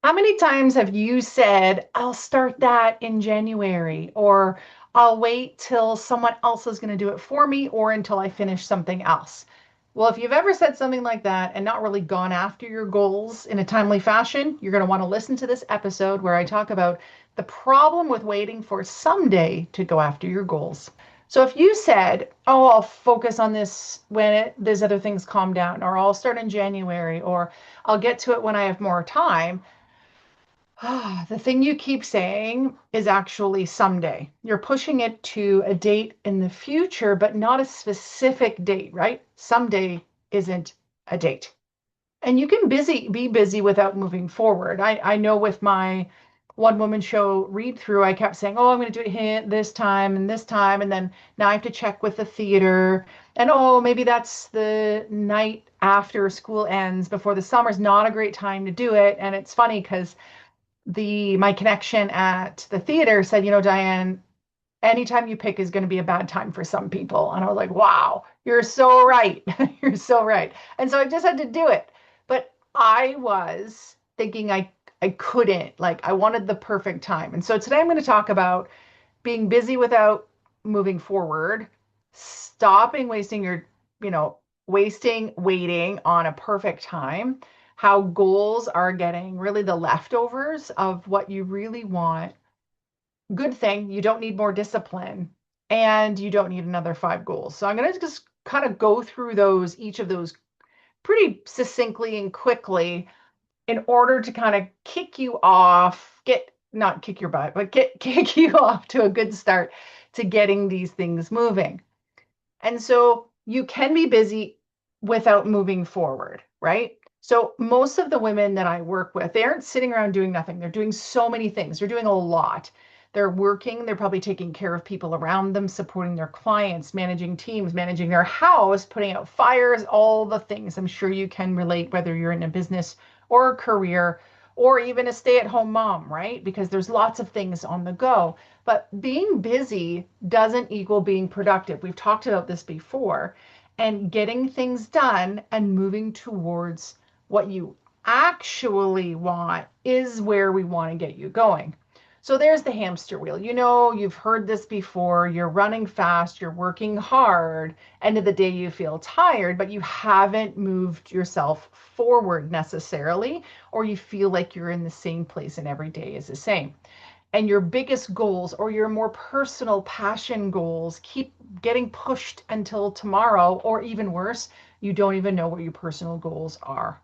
How many times have you said, I'll start that in January, or I'll wait till someone else is going to do it for me, or until I finish something else? Well, if you've ever said something like that and not really gone after your goals in a timely fashion, you're going to want to listen to this episode where I talk about the problem with waiting for someday to go after your goals. So if you said, "Oh, I'll focus on this when these other things calm down," or "I'll start in January," or "I'll get to it when I have more time," the thing you keep saying is actually someday. You're pushing it to a date in the future, but not a specific date, right? Someday isn't a date. And you can be busy without moving forward. I know with my one woman show read through, I kept saying, "Oh, I'm going to do it this time and this time." And then now I have to check with the theater. And oh, maybe that's the night after school ends before the summer's not a great time to do it. And it's funny because the my connection at the theater said, "Diane, anytime you pick is going to be a bad time for some people." And I was like, wow, you're so right. You're so right. And so I just had to do it. But I was thinking I couldn't, like I wanted the perfect time. And so today I'm going to talk about being busy without moving forward, stopping wasting you know, waiting on a perfect time, how goals are getting really the leftovers of what you really want. Good thing you don't need more discipline and you don't need another five goals. So I'm going to just kind of go through each of those pretty succinctly and quickly in order to kind of kick you off, not kick your butt, but kick you off to a good start to getting these things moving. And so you can be busy without moving forward, right? So most of the women that I work with, they aren't sitting around doing nothing. They're doing so many things. They're doing a lot. They're working, they're probably taking care of people around them, supporting their clients, managing teams, managing their house, putting out fires, all the things. I'm sure you can relate whether you're in a business or a career or even a stay-at-home mom, right? Because there's lots of things on the go. But being busy doesn't equal being productive. We've talked about this before. And getting things done and moving towards what you actually want is where we want to get you going. So there's the hamster wheel. You've heard this before. You're running fast, you're working hard. End of the day, you feel tired, but you haven't moved yourself forward necessarily, or you feel like you're in the same place and every day is the same. And your biggest goals or your more personal passion goals keep getting pushed until tomorrow, or even worse, you don't even know what your personal goals are.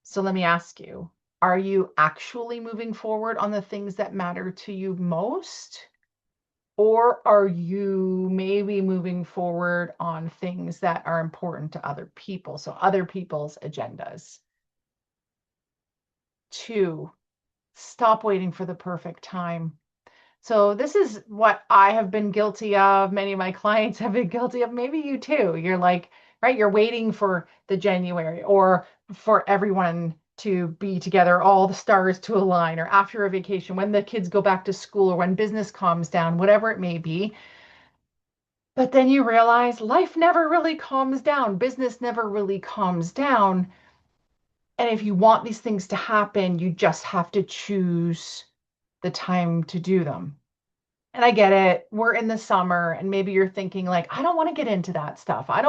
So let me ask you, are you actually moving forward on the things that matter to you most? Or are you maybe moving forward on things that are important to other people? So other people's agendas. Two, stop waiting for the perfect time. So this is what I have been guilty of. Many of my clients have been guilty of. Maybe you too. You're like, right, you're waiting for the January or for everyone to be together, all the stars to align, or after a vacation, when the kids go back to school, or when business calms down, whatever it may be. But then you realize life never really calms down, business never really calms down. And if you want these things to happen, you just have to choose the time to do them. And I get it. We're in the summer and maybe you're thinking like, I don't want to get into that stuff. I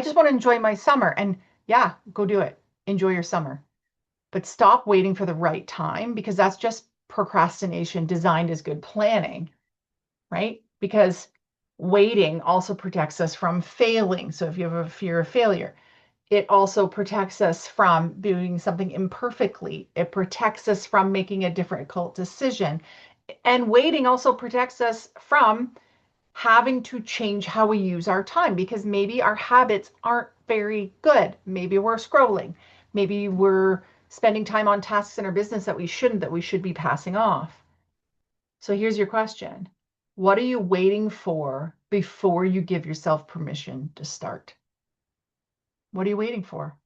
just want to enjoy my summer. And yeah, go do it. Enjoy your summer. But stop waiting for the right time, because that's just procrastination designed as good planning, right? Because waiting also protects us from failing. So if you have a fear of failure, it also protects us from doing something imperfectly. It protects us from making a difficult decision. And waiting also protects us from having to change how we use our time, because maybe our habits aren't very good. Maybe we're scrolling. Maybe we're spending time on tasks in our business that we shouldn't, that we should be passing off. So here's your question. What are you waiting for before you give yourself permission to start? What are you waiting for?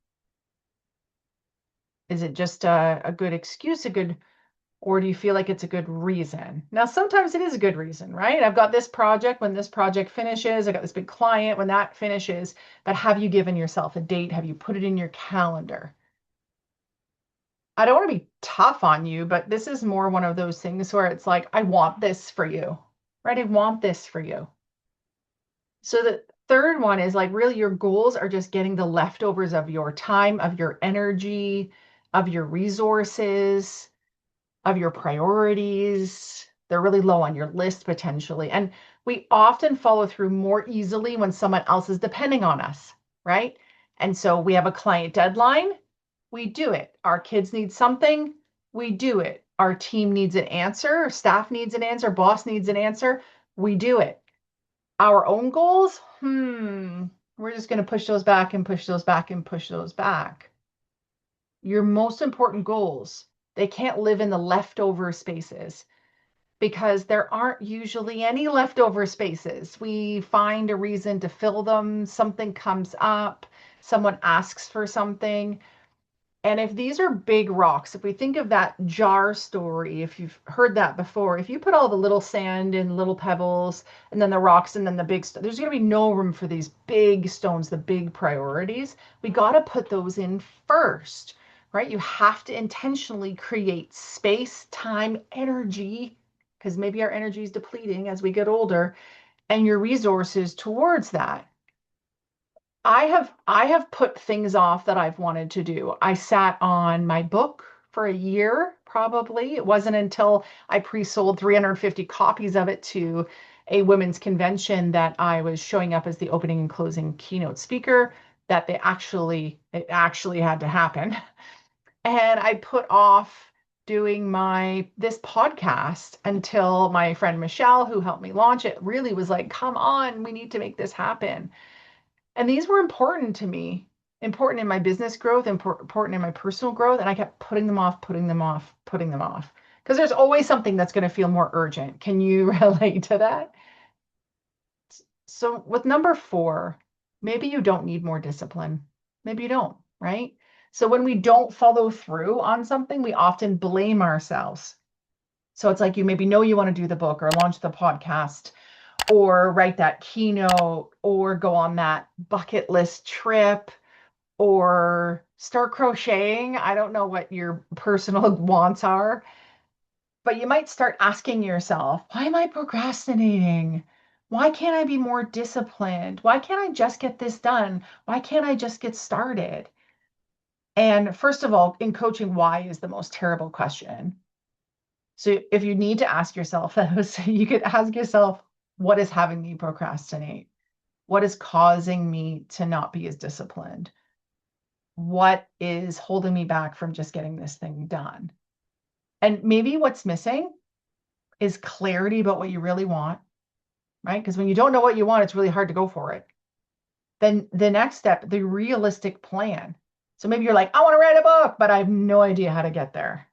Is it just a good excuse, or do you feel like it's a good reason? Now, sometimes it is a good reason, right? I've got this project. When this project finishes, I got this big client when that finishes. But have you given yourself a date? Have you put it in your calendar? I don't want to be tough on you, but this is more one of those things where it's like, I want this for you, right? I want this for you. So the third one is like really your goals are just getting the leftovers of your time, of your energy, of your resources, of your priorities. They're really low on your list potentially. And we often follow through more easily when someone else is depending on us, right? And so we have a client deadline, we do it. Our kids need something, we do it. Our team needs an answer, staff needs an answer, boss needs an answer, we do it. Our own goals, we're just going to push those back and push those back and push those back. Your most important goals, they can't live in the leftover spaces because there aren't usually any leftover spaces. We find a reason to fill them, something comes up, someone asks for something. And if these are big rocks, if we think of that jar story, if you've heard that before, if you put all the little sand and little pebbles and then the rocks and then the big, there's going to be no room for these big stones, the big priorities. We got to put those in first, right? You have to intentionally create space, time, energy, because maybe our energy is depleting as we get older, and your resources towards that. I have put things off that I've wanted to do. I sat on my book for a year, probably. It wasn't until I pre-sold 350 copies of it to a women's convention that I was showing up as the opening and closing keynote speaker that it actually had to happen. And I put off doing this podcast until my friend Michelle, who helped me launch it, really was like, come on, we need to make this happen. And these were important to me, important in my business growth, important in my personal growth. And I kept putting them off, putting them off, putting them off. Because there's always something that's going to feel more urgent. Can you relate to that? So with number 4, maybe you don't need more discipline. Maybe you don't, right? So when we don't follow through on something, we often blame ourselves. So it's like you maybe know you want to do the book or launch the podcast or write that keynote or go on that bucket list trip or start crocheting. I don't know what your personal wants are, but you might start asking yourself, why am I procrastinating? Why can't I be more disciplined? Why can't I just get this done? Why can't I just get started? And first of all, in coaching, why is the most terrible question. So if you need to ask yourself those, you could ask yourself, what is having me procrastinate? What is causing me to not be as disciplined? What is holding me back from just getting this thing done? And maybe what's missing is clarity about what you really want, right? Because when you don't know what you want, it's really hard to go for it. Then the next step, the realistic plan. So maybe you're like, I want to write a book, but I have no idea how to get there.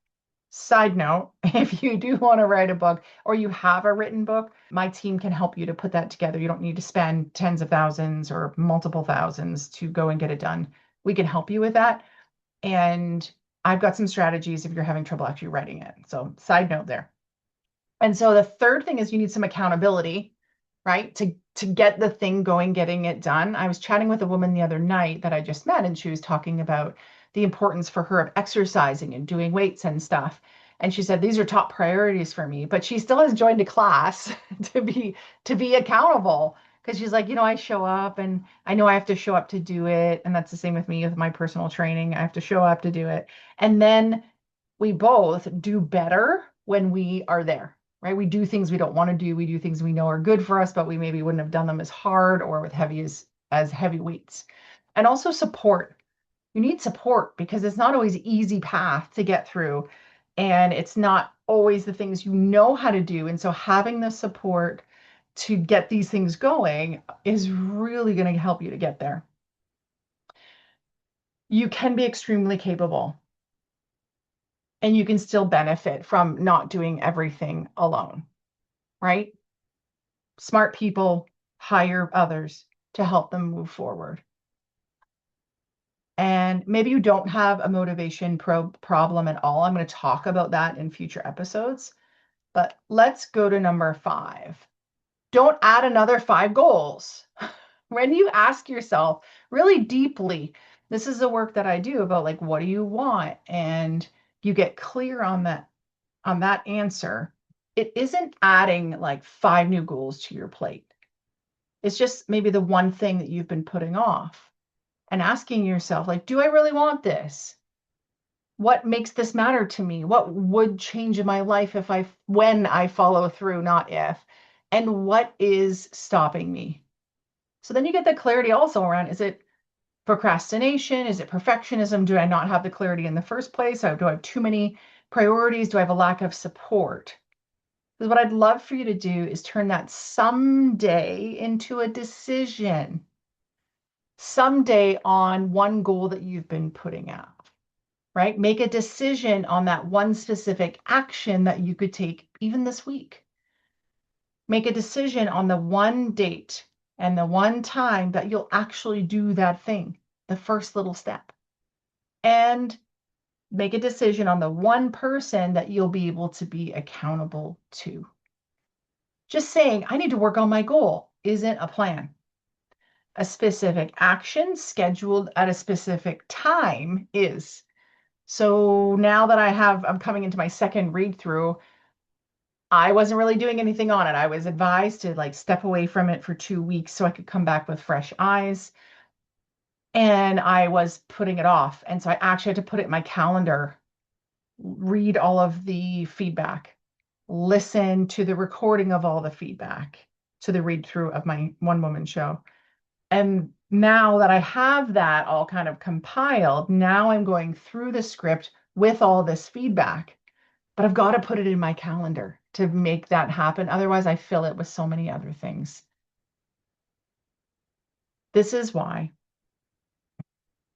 Side note, if you do want to write a book or you have a written book, my team can help you to put that together. You don't need to spend tens of thousands or multiple thousands to go and get it done. We can help you with that. And I've got some strategies if you're having trouble actually writing it. So side note there. And so the third thing is you need some accountability, right? To get the thing going, getting it done. I was chatting with a woman the other night that I just met, and she was talking about the importance for her of exercising and doing weights and stuff. And she said, these are top priorities for me, but she still has joined a class to be accountable. Because she's like, I show up and I know I have to show up to do it. And that's the same with me with my personal training. I have to show up to do it. And then we both do better when we are there, right? We do things we don't want to do. We do things we know are good for us, but we maybe wouldn't have done them as hard or with as heavy weights. And also support. You need support because it's not always an easy path to get through. And it's not always the things you know how to do. And so having the support to get these things going is really going to help you to get there. You can be extremely capable and you can still benefit from not doing everything alone, right? Smart people hire others to help them move forward. And maybe you don't have a motivation problem at all. I'm going to talk about that in future episodes. But let's go to number 5. Don't add another 5 goals. When you ask yourself really deeply, this is the work that I do about like, what do you want? And you get clear on that answer, it isn't adding like 5 new goals to your plate. It's just maybe the one thing that you've been putting off and asking yourself, like, do I really want this? What makes this matter to me? What would change in my life when I follow through, not if? And what is stopping me? So then you get the clarity also around, is it procrastination? Is it perfectionism? Do I not have the clarity in the first place? Do I have too many priorities? Do I have a lack of support? Because what I'd love for you to do is turn that someday into a decision. Someday on one goal that you've been putting out, right? Make a decision on that one specific action that you could take even this week. Make a decision on the one date and the one time that you'll actually do that thing, the first little step. And make a decision on the one person that you'll be able to be accountable to. Just saying, I need to work on my goal isn't a plan. A specific action scheduled at a specific time is. So now that I'm coming into my second read through, I wasn't really doing anything on it. I was advised to like step away from it for 2 weeks so I could come back with fresh eyes. And I was putting it off. And so I actually had to put it in my calendar, read all of the feedback, listen to the recording of all the feedback, to the read through of my one woman show. And now that I have that all kind of compiled, now I'm going through the script with all this feedback, but I've got to put it in my calendar to make that happen. Otherwise, I fill it with so many other things. This is why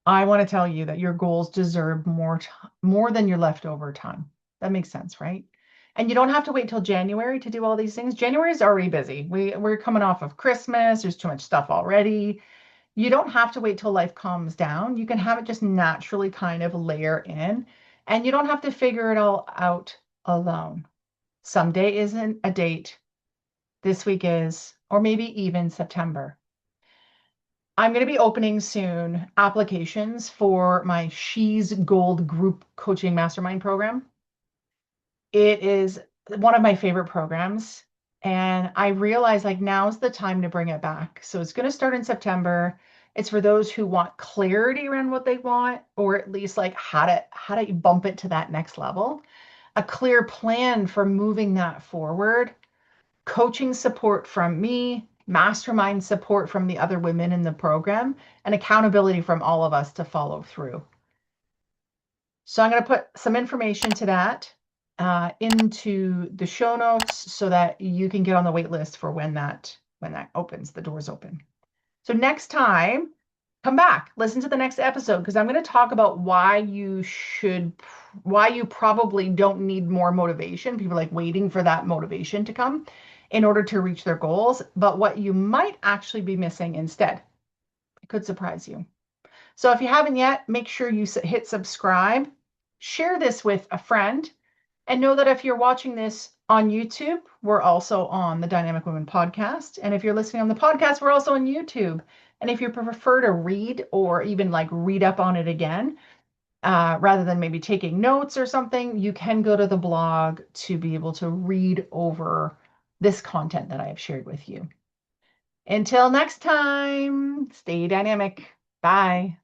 I want to tell you that your goals deserve more than your leftover time. That makes sense, right? And you don't have to wait till January to do all these things. January is already busy. We're coming off of Christmas. There's too much stuff already. You don't have to wait till life calms down. You can have it just naturally kind of layer in, and you don't have to figure it all out alone. Someday isn't a date. This week is, or maybe even September. I'm going to be opening soon applications for my She's Gold group coaching mastermind program. It is one of my favorite programs. And I realize like now's the time to bring it back. So it's going to start in September. It's for those who want clarity around what they want, or at least like how to bump it to that next level, a clear plan for moving that forward, coaching support from me, mastermind support from the other women in the program, and accountability from all of us to follow through. So I'm going to put some information to that into the show notes so that you can get on the wait list for when that opens, the doors open. So next time, come back, listen to the next episode, because I'm going to talk about why you probably don't need more motivation. People are like waiting for that motivation to come in order to reach their goals, but what you might actually be missing instead. It could surprise you. So if you haven't yet, make sure you hit subscribe, share this with a friend, and know that if you're watching this on YouTube, we're also on the Dynamic Women podcast. And if you're listening on the podcast, we're also on YouTube. And if you prefer to read or even like read up on it again, rather than maybe taking notes or something, you can go to the blog to be able to read over this content that I have shared with you. Until next time, stay dynamic. Bye.